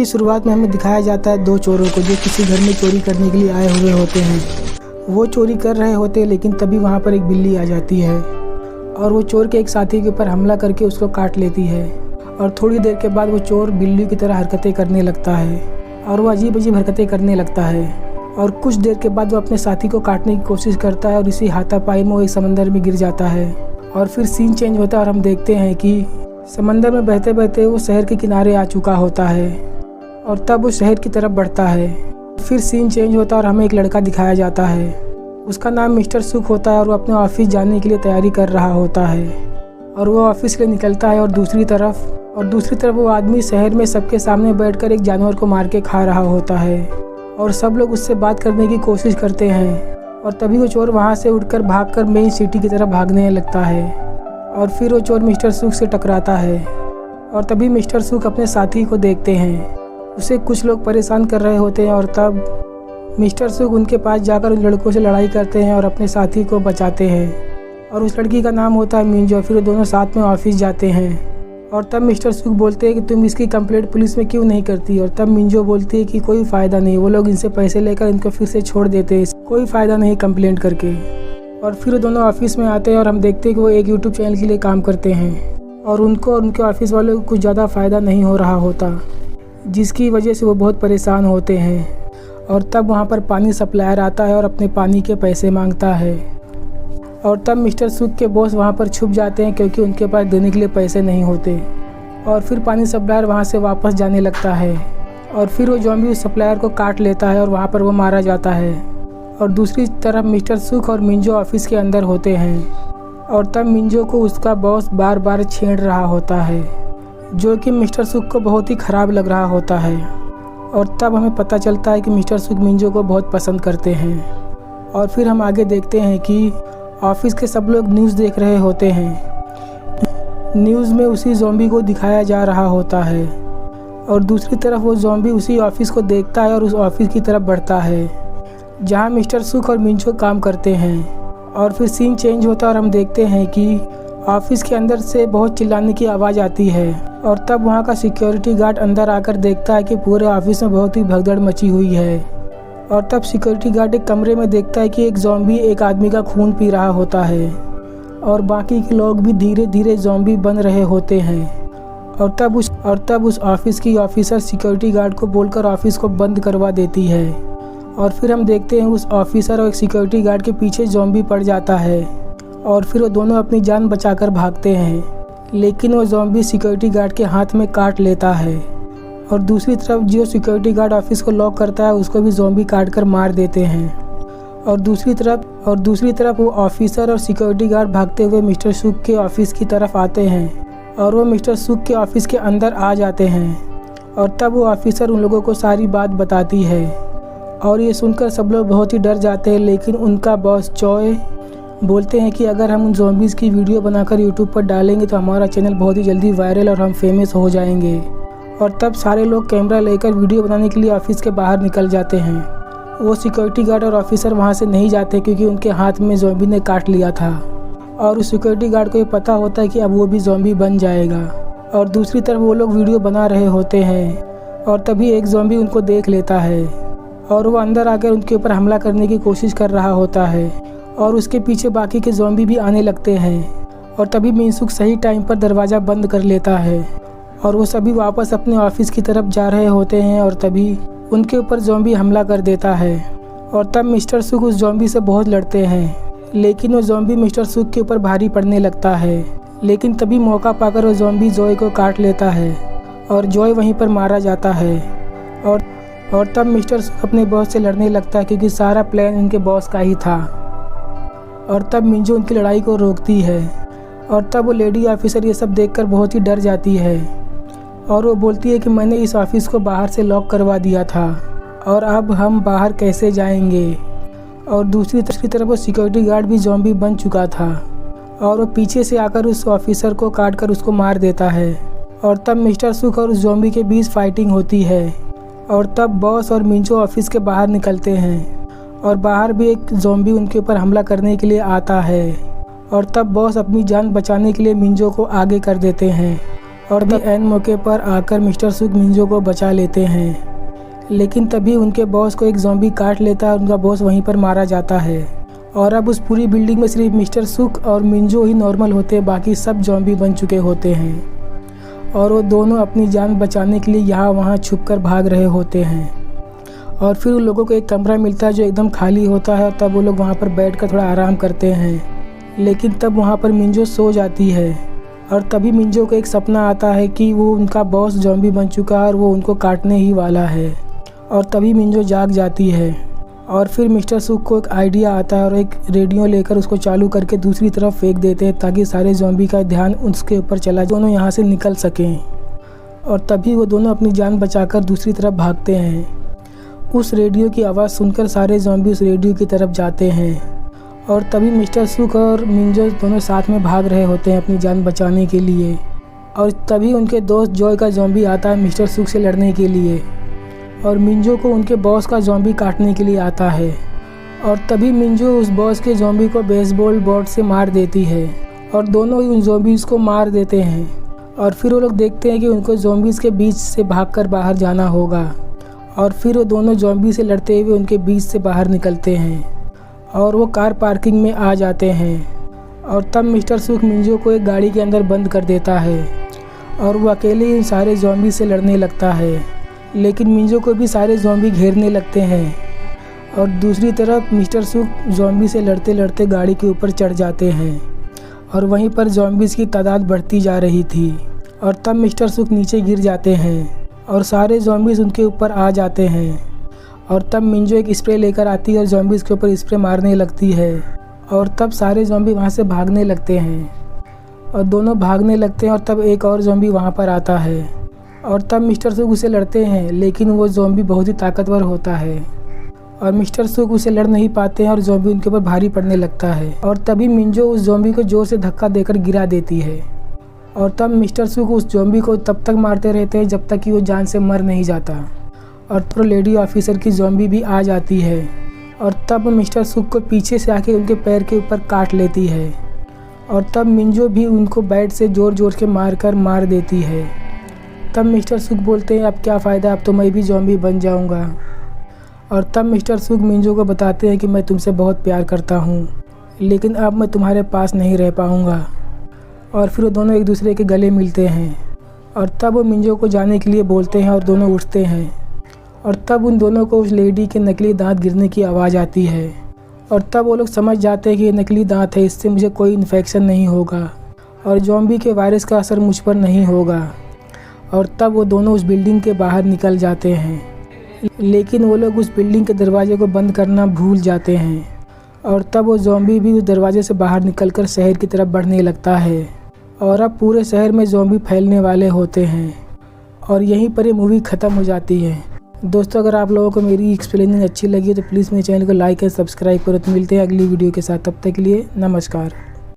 की शुरुआत में हमें दिखाया जाता है दो चोरों को जो किसी घर में चोरी करने के लिए आए हुए होते हैं। वो चोरी कर रहे होते हैं, लेकिन तभी वहाँ पर एक बिल्ली आ जाती है और वो चोर के एक साथी के ऊपर हमला करके उसको काट लेती है। और थोड़ी देर के बाद वो चोर बिल्ली की तरह हरकतें करने लगता है और वो अजीब अजीब हरकतें करने लगता है। और कुछ देर के बाद वो अपने साथी को काटने की कोशिश करता है और इसी हाथापाई में वो एक समंदर में गिर जाता है। और फिर सीन चेंज होता है और हम देखते हैं कि समंदर में बहते बहते वो शहर के किनारे आ चुका होता है और तब वो शहर की तरफ बढ़ता है। फिर सीन चेंज होता है और हमें एक लड़का दिखाया जाता है। उसका नाम मिस्टर सुख होता है और वो अपने ऑफिस जाने के लिए तैयारी कर रहा होता है और वो ऑफिस के लिए निकलता है। और दूसरी तरफ वो आदमी शहर में सबके सामने बैठकर एक जानवर को मार के खा रहा होता है और सब लोग उससे बात करने की कोशिश करते हैं। और तभी वो चोर वहाँ से उठकर भागकर मेन सिटी की तरफ भागने लगता है और फिर वो चोर मिस्टर सुख से टकराता है। और तभी मिस्टर सुख अपने साथी को देखते हैं, उसे कुछ लोग परेशान कर रहे होते हैं और तब मिस्टर सुख उनके पास जाकर उन लड़कों से लड़ाई करते हैं और अपने साथी को बचाते हैं। और उस लड़की का नाम होता है मिंजो। फिर वो दोनों साथ में ऑफिस जाते हैं और तब मिस्टर सुख बोलते हैं कि तुम इसकी कंप्लेंट पुलिस में क्यों नहीं करती। और तब मिंजो बोलती है कि कोई फ़ायदा नहीं, वो लोग इनसे पैसे लेकर इनको फिर से छोड़ देते हैं, कोई फ़ायदा नहीं कंप्लेंट करके। और फिर वो दोनों ऑफिस में आते हैं और हम देखते हैं कि वो एक यूट्यूब चैनल के लिए काम करते हैं और उनको और उनके ऑफिस वालों को कुछ ज़्यादा फ़ायदा नहीं हो रहा होता, जिसकी वजह से वो बहुत परेशान होते हैं। और तब वहाँ पर पानी सप्लायर आता है और अपने पानी के पैसे मांगता है और तब मिस्टर सुख के बॉस वहाँ पर छुप जाते हैं क्योंकि उनके पास देने के लिए पैसे नहीं होते। और फिर पानी सप्लायर वहाँ से वापस जाने लगता है और फिर वो ज़ॉम्बी उस सप्लायर को काट लेता है और वहाँ पर वो मारा जाता है। और दूसरी तरफ मिस्टर सुख और मिंजो ऑफिस के अंदर होते हैं और तब मिंजो को उसका बॉस बार बार छेड़ रहा होता है, जो कि मिस्टर सुख को बहुत ही ख़राब लग रहा होता है। और तब हमें पता चलता है कि मिस्टर सुख मिंजो को बहुत पसंद करते हैं। और फिर हम आगे देखते हैं कि ऑफिस के सब लोग न्यूज़ देख रहे होते हैं। न्यूज़ में उसी ज़ॉम्बी को दिखाया जा रहा होता है और दूसरी तरफ वो ज़ॉम्बी उसी ऑफिस को देखता है और उस ऑफिस की तरफ बढ़ता है जहां मिस्टर सुख और मिंजो काम करते हैं। और फिर सीन चेंज होता है और हम देखते हैं कि ऑफिस के अंदर से बहुत चिल्लाने की आवाज़ आती है। और तब वहां का सिक्योरिटी गार्ड अंदर आकर देखता है कि पूरे ऑफिस में बहुत ही भगदड़ मची हुई है। और तब सिक्योरिटी गार्ड एक कमरे में देखता है कि एक ज़ॉम्बी एक आदमी का खून पी रहा होता है और बाकी के लोग भी धीरे धीरे ज़ॉम्बी बन रहे होते हैं। और तब उस ऑफिस की ऑफिसर सिक्योरिटी गार्ड को बोलकर ऑफिस को बंद करवा देती है। और फिर हम देखते हैं उस ऑफिसर और एक सिक्योरिटी गार्ड के पीछे ज़ॉम्बी पड़ जाता है और फिर वो दोनों अपनी जान बचाकर भागते हैं, लेकिन वो ज़ॉम्बी सिक्योरिटी गार्ड के हाथ में काट लेता है। और दूसरी तरफ जो सिक्योरिटी गार्ड ऑफिस को लॉक करता है उसको भी ज़ॉम्बी काट कर मार देते हैं। और दूसरी तरफ वो ऑफिसर और सिक्योरिटी गार्ड भागते हुए मिस्टर सुख के ऑफिस की तरफ आते हैं और वो मिस्टर सुख के ऑफिस के अंदर आ जाते हैं। और तब वो ऑफिसर उन लोगों को सारी बात बताती है और ये सुनकर सब लोग बहुत ही डर जाते हैं। लेकिन उनका बॉस चॉय बोलते हैं कि अगर हम उन ज़ॉम्बीज़ की वीडियो बनाकर यूट्यूब पर डालेंगे तो हमारा चैनल बहुत ही जल्दी वायरल और हम फेमस हो जाएंगे। और तब सारे लोग कैमरा लेकर वीडियो बनाने के लिए ऑफिस के बाहर निकल जाते हैं। वो सिक्योरिटी गार्ड और ऑफिसर वहाँ से नहीं जाते क्योंकि उनके हाथ में ज़ॉम्बी ने काट लिया था और उस सिक्योरिटी गार्ड को ये पता होता है कि अब वो भी ज़ॉम्बी बन जाएगा। और दूसरी तरफ वो लोग वीडियो बना रहे होते हैं और तभी एक ज़ॉम्बी उनको देख लेता है और वो अंदर आकर उनके ऊपर हमला करने की कोशिश कर रहा होता है और उसके पीछे बाकी के ज़ॉम्बी भी आने लगते हैं। और तभी मिंसुक सही टाइम पर दरवाज़ा बंद कर लेता है और वो सभी वापस अपने ऑफिस की तरफ जा रहे होते हैं और तभी उनके ऊपर ज़ॉम्बी हमला कर देता है। और तब मिस्टर सुख उस ज़ॉम्बी से बहुत लड़ते हैं, लेकिन वो ज़ॉम्बी मिस्टर सुख के ऊपर भारी पड़ने लगता है। लेकिन तभी मौका पाकर वो ज़ॉम्बी जॉय को काट लेता है और जॉय वहीं पर मारा जाता है। और तब मिस्टर सुख अपने बॉस से लड़ने लगता है क्योंकि सारा प्लान उनके बॉस का ही था। और तब मिंजो उनकी लड़ाई को रोकती है और तब वो लेडी ऑफिसर ये सब देखकर बहुत ही डर जाती है और वो बोलती है कि मैंने इस ऑफिस को बाहर से लॉक करवा दिया था और अब हम बाहर कैसे जाएंगे। और दूसरी तरफ वो सिक्योरिटी गार्ड भी ज़ॉम्बी बन चुका था और वो पीछे से आकर उस ऑफिसर को काट कर उसको मार देता है। और तब मिस्टर सुख और उस ज़ॉम्बी के बीच फाइटिंग होती है और तब बॉस और मिंजो ऑफिस के बाहर निकलते हैं और बाहर भी एक ज़ॉम्बी उनके ऊपर हमला करने के लिए आता है। और तब बॉस अपनी जान बचाने के लिए मिंजो को आगे कर देते हैं और तभी एन मौके पर आकर मिस्टर सुक मिंजो को बचा लेते हैं। लेकिन तभी उनके बॉस को एक ज़ॉम्बी काट लेता है और उनका बॉस वहीं पर मारा जाता है। और अब उस पूरी बिल्डिंग में सिर्फ मिस्टर सुक और मिंजो ही नॉर्मल होते हैं, बाकी सब ज़ॉम्बी बन चुके होते हैं। और वो दोनों अपनी जान बचाने के लिए यहाँ वहाँ छुपकर भाग रहे होते हैं। और फिर उन लोगों को एक कमरा मिलता है जो एकदम खाली होता है, तब वो लोग वहाँ पर बैठकर थोड़ा आराम करते हैं। लेकिन तब वहाँ पर मिंजो सो जाती है और तभी मिंजो को एक सपना आता है कि वो उनका बॉस ज़ॉम्बी बन चुका है और वो उनको काटने ही वाला है। और तभी मिंजो जाग जाती है और फिर मिस्टर सुक को एक आइडिया आता है और एक रेडियो लेकर उसको चालू करके दूसरी तरफ फेंक देते हैं ताकि सारे ज़ॉम्बी का ध्यान उसके ऊपर चला, दोनों यहाँ से निकल सकें। और तभी वो दोनों अपनी जान बचाकर दूसरी तरफ भागते हैं। उस रेडियो की आवाज़ सुनकर सारे ज़ॉम्बी उस रेडियो की तरफ जाते हैं। और तभी मिस्टर सुक और मिंजो दोनों साथ में भाग रहे होते हैं अपनी जान बचाने के लिए। और तभी उनके दोस्त जॉय का ज़ॉम्बी आता है मिस्टर सुक से लड़ने के लिए और मिंजो को उनके बॉस का ज़ॉम्बी काटने के लिए आता है। और तभी मिंजो उस बॉस के ज़ॉम्बी को बेसबॉल बैट से मार देती है और दोनों ही उन ज़ॉम्बीज़ को मार देते हैं। और फिर वो लोग देखते हैं कि उनको ज़ॉम्बीज़ के बीच से भागकर बाहर जाना होगा। और फिर वो दोनों ज़ॉम्बी से लड़ते हुए उनके बीच से बाहर निकलते हैं और वो कार पार्किंग में आ जाते हैं। और तब मिस्टर सुक मिंजो को एक गाड़ी के अंदर बंद कर देता है और वो अकेले ही सारे ज़ॉम्बी से लड़ने लगता है। लेकिन मिंजो को भी सारे ज़ॉम्बी घेरने लगते हैं। और दूसरी तरफ मिस्टर सुक ज़ॉम्बी से लड़ते लड़ते गाड़ी के ऊपर चढ़ जाते हैं और वहीं पर ज़ॉम्बीज़ की तादाद बढ़ती जा रही थी। और तब मिस्टर सुक नीचे गिर जाते हैं और सारे ज़ॉम्बीज़ उनके ऊपर आ जाते हैं। और तब मिंजो एक स्प्रे लेकर आती है और ज़ॉम्बीज़ के ऊपर स्प्रे मारने लगती है। और तब सारे ज़ॉम्बी वहाँ से भागने लगते हैं और दोनों भागने लगते हैं। और तब एक और ज़ॉम्बी वहाँ पर आता है और तब मिस्टर सुक उसे लड़ते हैं, लेकिन वो ज़ॉम्बी बहुत ही ताकतवर होता है और मिस्टर सुक उसे लड़ नहीं पाते हैं और ज़ॉम्बी उनके ऊपर भारी पड़ने लगता है। और तभी मिंजो उस ज़ॉम्बी को ज़ोर से धक्का देकर गिरा देती है। और तब मिस्टर सुक उस ज़ॉम्बी को तब तक मारते रहते हैं जब तक कि वो जान से मर नहीं जाता। और तो लेडी ऑफिसर की ज़ॉम्बी भी आ जाती है और तब मिस्टर सुक को पीछे से आके उनके पैर के ऊपर काट लेती है। और तब मिंजो भी उनको बैट से ज़ोर ज़ोर के मार देती है। तब मिस्टर सुक बोलते हैं अब क्या फ़ायदा, अब तो मैं भी ज़ॉम्बी बन जाऊंगा। और तब मिस्टर सुक मिंजो को बताते हैं कि मैं तुमसे बहुत प्यार करता हूँ, लेकिन अब मैं तुम्हारे पास नहीं रह पाऊँगा। और फिर वो दोनों एक दूसरे के गले मिलते हैं और तब वो मिंजो को जाने के लिए बोलते हैं और दोनों उठते हैं। और तब उन दोनों को उस लेडी के नकली दांत गिरने की आवाज़ आती है और तब वो लोग समझ जाते हैं कि ये नकली दांत है, इससे मुझे कोई इन्फेक्शन नहीं होगा और ज़ॉम्बी के वायरस का असर मुझ पर नहीं होगा। और तब वो दोनों उस बिल्डिंग के बाहर निकल जाते हैं, लेकिन वो लोग उस बिल्डिंग के दरवाजे को बंद करना भूल जाते हैं। और तब वो ज़ॉम्बी भी उस दरवाजे से बाहर निकलकर शहर की तरफ बढ़ने लगता है और अब पूरे शहर में ज़ॉम्बी फैलने वाले होते हैं। और यहीं पर ये मूवी ख़त्म हो जाती है। दोस्तों, अगर आप लोगों को मेरी एक्सप्लेनिंग अच्छी लगी तो प्लीज़ मेरे चैनल को लाइक एंड सब्सक्राइब करो। तो मिलते हैं अगली वीडियो के साथ, तब तक के लिए नमस्कार।